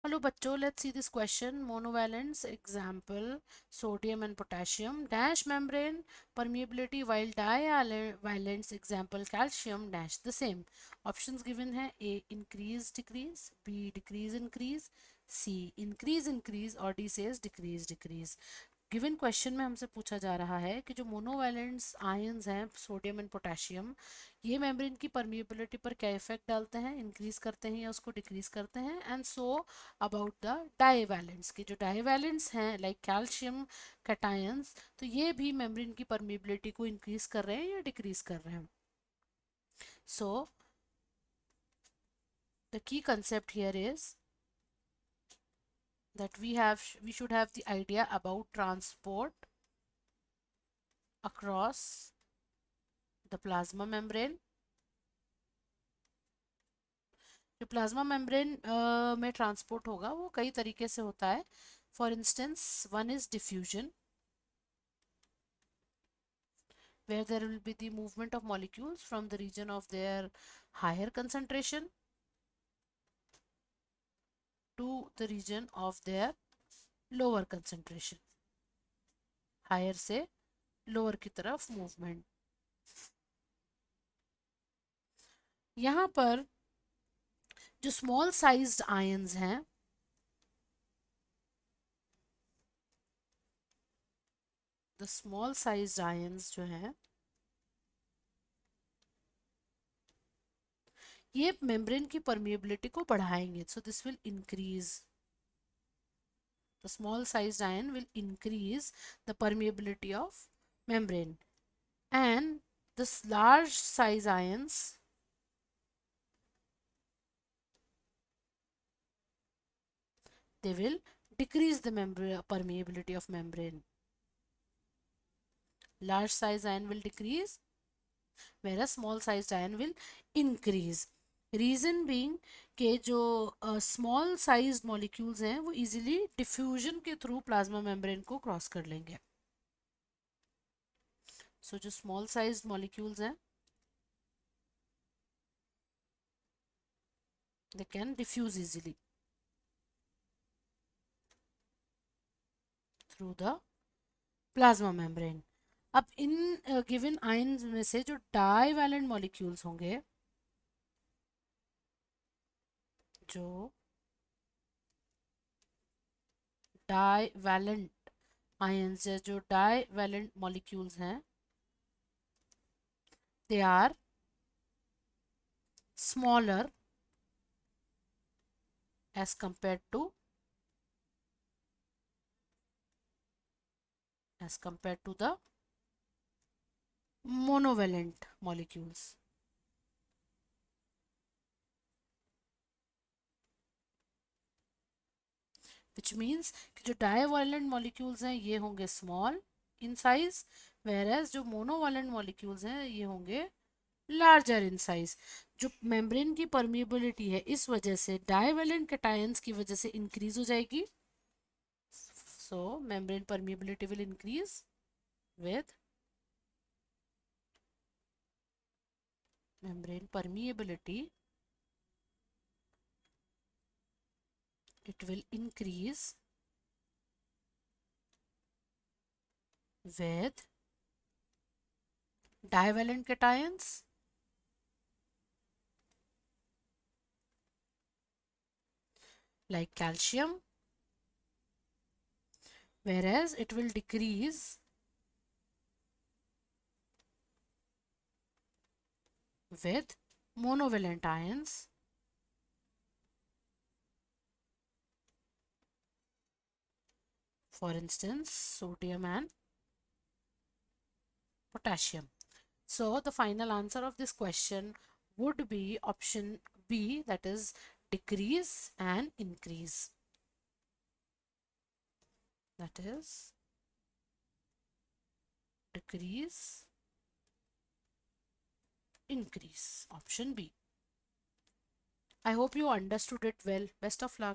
Hello bachcho, let's see this question. Monovalents example sodium and potassium dash membrane permeability, while divalents example calcium dash the same. Options given है A increase decrease, B decrease increase, C increase increase और D says decrease decrease. Given question में हमसे पूछा जा रहा है कि जो मोनोवैलेंट्स आयंस हैं सोडियम एंड पोटेशियम, ये मेम्ब्रेन की परमिएबिलिटी पर क्या इफेक्ट डालते हैं, इंक्रीज करते हैं या उसको डिक्रीज करते हैं. एंड सो अबाउट द डाईवैलेंट्स, की जो डाईवैलेंट्स हैं लाइक कैल्शियम कैटायंस, तो ये भी मेम्ब्रेन की परमिएबिलिटी को इंक्रीज कर रहे हैं या डिक्रीज कर रहे हैं. So the key concept here is that we should have the idea about transport across the plasma membrane. जो प्लाज्मा मेम्ब्रेन में ट्रांसपोर्ट होगा वो कई तरीके से होता है. For instance one is diffusion, where there will be the movement of molecules from the region of their higher concentration to the region of their lower concentration. Higher से lower की तरफ मूवमेंट. यहाँ पर जो स्मॉल साइज्ड आयंस हैं, the small sized ions जो हैं, ये मेम्ब्रेन की परमिएबिलिटी को बढ़ाएंगे. So this will increase, the small sized ion will increase the permeability of membrane, and this large size ions they will decrease the permeability of membrane. Large size ion will decrease whereas small sized ion will increase. Reason being के जो small sized molecules हैं वो easily diffusion के through plasma membrane को cross कर लेंगे. सो जो small sized molecules हैं they can diffuse easily through the plasma membrane. अब इन गिवन आयंस में से जो डाईवैलेंट मॉलिक्यूल्स होंगे, जो डाईवैलेंट आयंस या जो डाईवैलेंट मॉलिक्यूल्स हैं, they are smaller as compared to the monovalent molecules. Which means कि जो divalent molecules हैं ये होंगे small in size, whereas जो monovalent molecules हैं ये होंगे larger in size. जो membrane की permeability है इस वजह से divalent cations की वजह से increase हो जाएगी. So membrane permeability will increase with membrane permeability. It will increase with divalent cations like calcium, whereas it will decrease with monovalent ions for instance sodium and potassium. So the final answer of this question would be option B, that is decrease and increase. That is decrease, increase, option B. I hope you understood it well. Best of luck.